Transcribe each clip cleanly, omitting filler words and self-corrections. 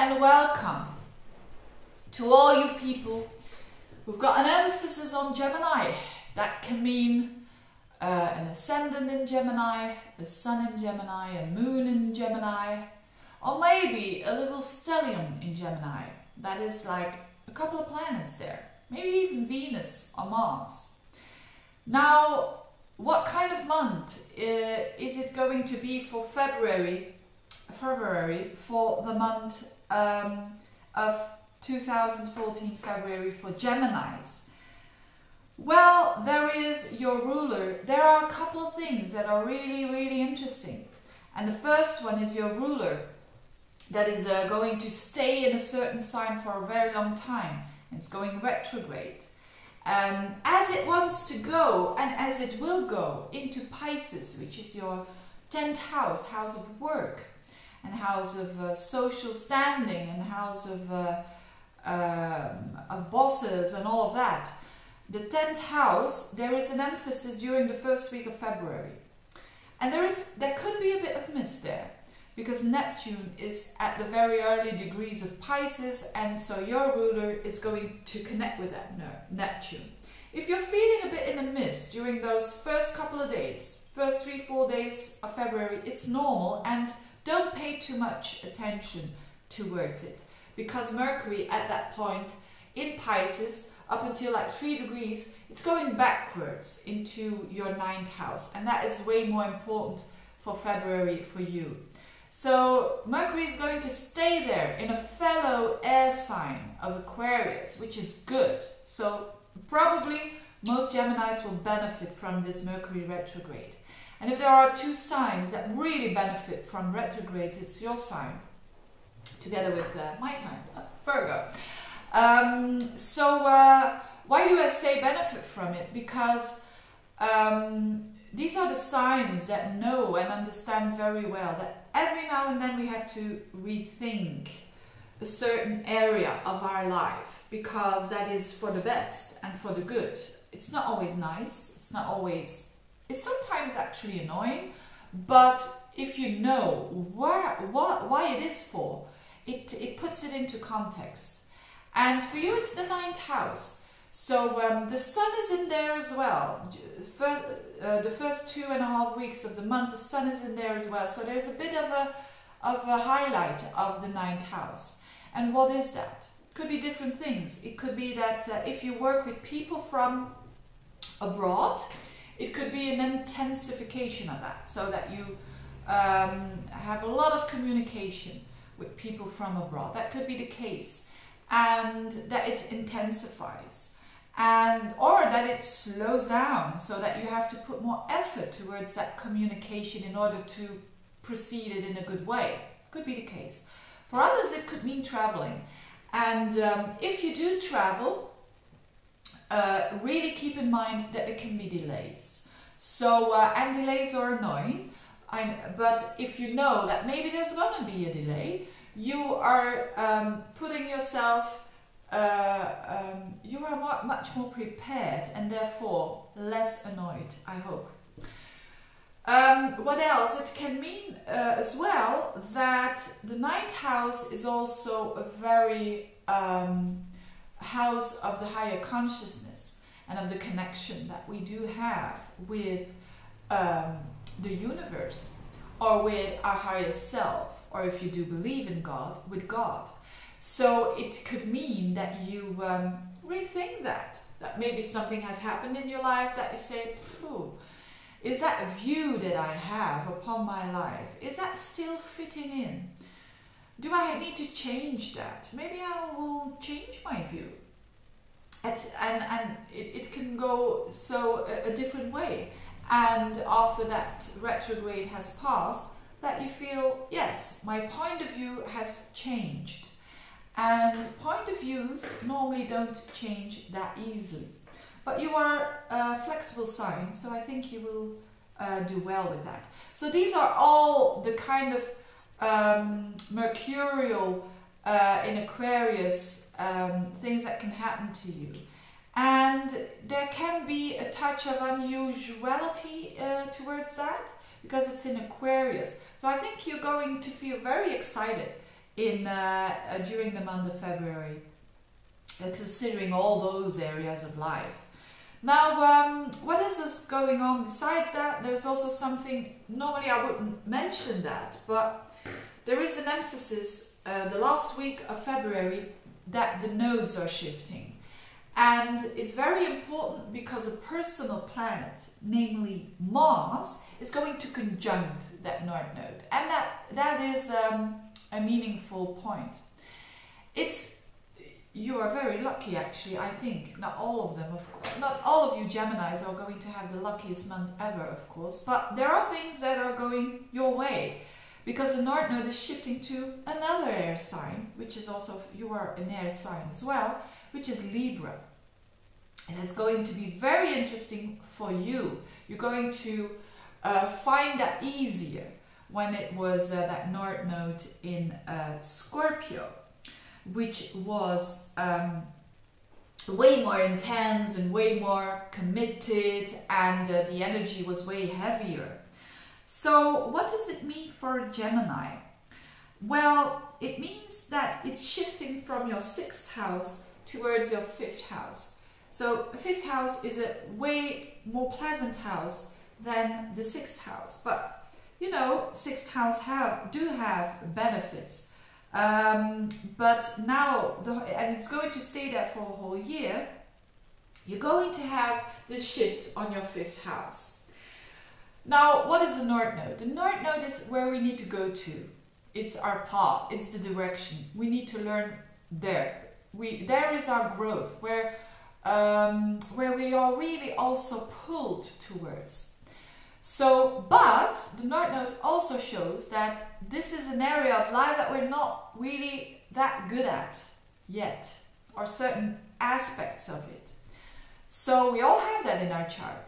and welcome to all you people who've got an emphasis on Gemini. That can mean an ascendant in Gemini, a sun in Gemini, a moon in Gemini, or maybe a little stellium in Gemini. That is like a couple of planets there, maybe even Venus or Mars. Now, what kind of month is it going to be for February for the month of 2014 February for Geminis? Well, there is your ruler. There are a couple of things that are really interesting. And the first one is your ruler that is going to stay in a certain sign for a very long time. It's going retrograde. As it wants to go, and as it will go, into Pisces, which is your 10th house, house of work, and house of social standing, and house of bosses, and all of that. The 10th house, there is an emphasis during the first week of February. And there could be a bit of mist there, because Neptune is at the very early degrees of Pisces, and so your ruler is going to connect with that Neptune. If you're feeling a bit in the mist during those first couple of days, first 3-4 days of February, it's normal, and don't pay too much attention towards it, because Mercury at that point in Pisces, up until like 3 degrees, it's going backwards into your 9th house, and that is way more important for February for you. So Mercury is going to stay there in a fellow air sign of Aquarius, which is good. So probably most Geminis will benefit from this Mercury retrograde. And if there are 2 signs that really benefit from retrogrades, it's your sign, together with my sign, Virgo. Why do I say benefit from it? Because these are the signs that know and understand very well that every now and then we have to rethink a certain area of our life, because that is for the best and for the good. It's not always nice, it's sometimes actually annoying, but if you know why it is for, it puts it into context. And for you, it's the 9th house. So the sun is in there as well. The first 2.5 weeks of the month, the sun is in there as well. So there's a bit of a highlight of the 9th house. And what is that? Could be different things. It could be that if you work with people from abroad, it could be an intensification of that, so that you have a lot of communication with people from abroad. That could be the case. And that it intensifies, or that it slows down, so that you have to put more effort towards that communication in order to proceed it in a good way. Could be the case. For others, it could mean traveling. And if you do travel, really keep in mind that there can be delays. So, and delays are annoying, but if you know that maybe there's going to be a delay, you are putting yourself, you are much more prepared, and therefore less annoyed, I hope. What else? It can mean as well that the 9th house is also a very house of the higher consciousness and of the connection that we do have with the universe, or with our higher self, or if you do believe in God, with God. So it could mean that you rethink that maybe something has happened in your life that you say, is that view that I have upon my life, is that still fitting in? Do I need to change that? Maybe I will change my view. And it can go a different way. And after that retrograde has passed, that you feel, yes, my point of view has changed. And point of views normally don't change that easily. But you are a flexible sign, so I think you will do well with that. So these are all the kind of mercurial in Aquarius things that can happen to you. And there can be a touch of unusuality towards that, because it's in Aquarius. So I think you're going to feel very excited in during the month of February, considering all those areas of life. Now, what is going on besides that? There's also something, normally I wouldn't mention that, but there is an emphasis the last week of February that the nodes are shifting. And it's very important because a personal planet, namely Mars, is going to conjunct that North Node. And that is a meaningful point. You are very lucky, actually, I think. Not all of them, of course. Not all of you Geminis are going to have the luckiest month ever, of course. But there are things that are going your way. Because the North Node is shifting to another air sign, which is also, you are an air sign as well, which is Libra. And it's going to be very interesting for you. You're going to find that easier when it was that North Node in Scorpio, which was way more intense and way more committed, and the energy was way heavier. So what does it mean for Gemini? Well, it means that it's shifting from your 6th house towards your 5th house. So the 5th house is a way more pleasant house than the 6th house. But, you know, 6th house do have benefits. But now, and it's going to stay there for a whole year, you're going to have this shift on your 5th house. Now, what is the North Node? The North Node is where we need to go to. It's our path, it's the direction. We need to learn there. There is our growth, where we are really also pulled towards. So, but the North Node also shows that this is an area of life that we're not really that good at yet, or certain aspects of it. So we all have that in our chart.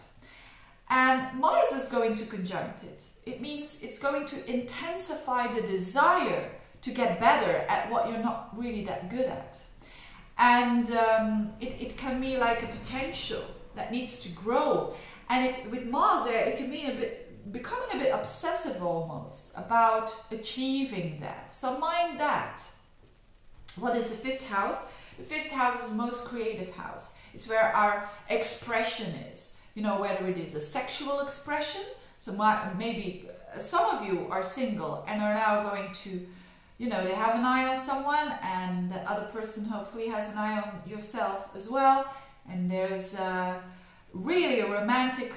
And Mars is going to conjunct it. It means it's going to intensify the desire to get better at what you're not really that good at. And it can be like a potential that needs to grow. And with Mars there, it can be becoming a bit obsessive almost about achieving that. So mind that. What is the 5th house? The 5th house is the most creative house. It's where our expression is. You know, whether it is a sexual expression, so maybe some of you are single and are now going to, you know, they have an eye on someone, and the other person hopefully has an eye on yourself as well, and there's really a romantic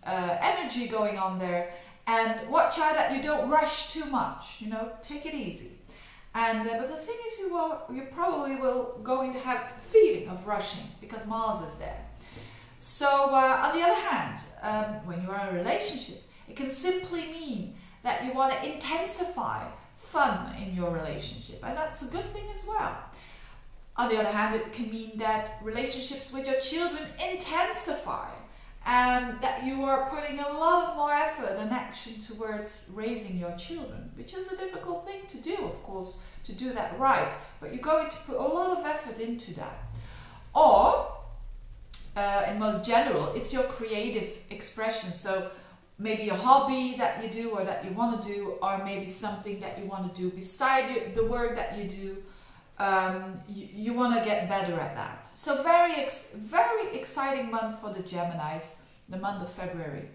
energy going on there. And watch out that you don't rush too much, you know, take it easy. And but the thing is, you probably will going to have the feeling of rushing because Mars is there. So on the other hand, when you are in a relationship, it can simply mean that you want to intensify fun in your relationship, and that's a good thing as well. On the other hand, it can mean that relationships with your children intensify, and that you are putting a lot of more effort and action towards raising your children, which is a difficult thing to do, of course, to do that right, but you're going to put a lot of effort into that. Or in most general, it's your creative expression. So maybe a hobby that you do or that you want to do, or maybe something that you want to do beside the work that you do. You want to get better at that. So very exciting month for the Geminis, the month of February.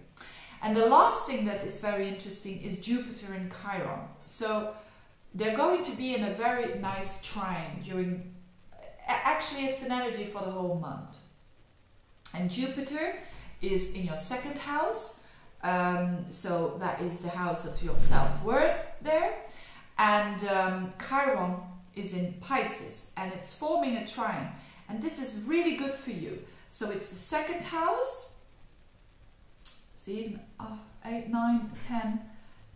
And the last thing that is very interesting is Jupiter and Chiron. So they're going to be in a very nice trine during, actually it's an energy for the whole month. And Jupiter is in your 2nd house, so that is the house of your self-worth there. And Chiron is in Pisces, and it's forming a trine. And this is really good for you. So it's the 2nd house, see, 8, 9, 10,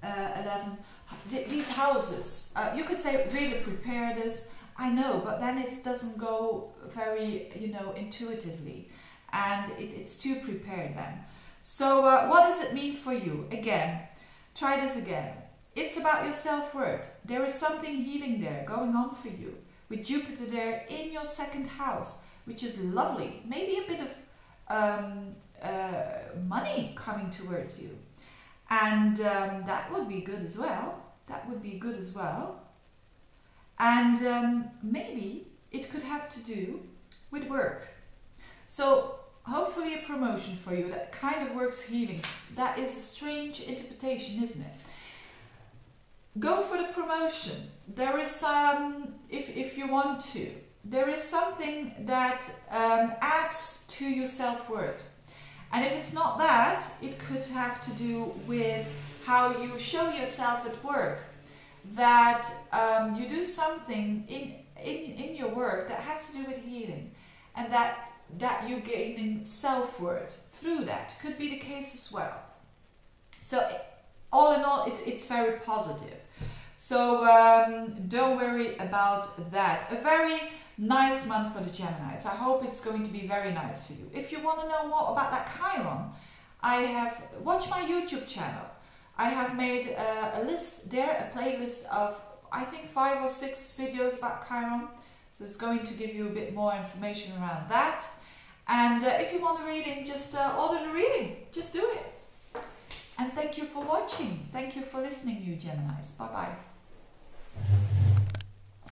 11. These houses, you could say, really prepare this. I know, but then it doesn't go very, you know, intuitively. And it's too prepared then. So what does it mean for you? Again, try this again. It's about your self-worth. There is something healing there going on for you. With Jupiter there in your 2nd house, which is lovely. Maybe a bit of money coming towards you. And that would be good as well. That would be good as well. And maybe it could have to do with work. So hopefully a promotion for you that kind of works healing. That is a strange interpretation, isn't it? Go for the promotion. There is if you want to, there is something that adds to your self-worth. And if it's not that, it could have to do with how you show yourself at work. That you do something in your work that has to do with healing, and that you're gaining self-worth through that. Could be the case as well. So all in all, it's very positive. So don't worry about that. A very nice month for the Geminis. I hope it's going to be very nice for you. If you want to know more about that Chiron, watch my YouTube channel. I have made a list there, a playlist of I think 5 or 6 videos about Chiron. So it's going to give you a bit more information around that. And if you want a reading, just order the reading. Just do it. And thank you for watching. Thank you for listening, you Geminis. Bye-bye.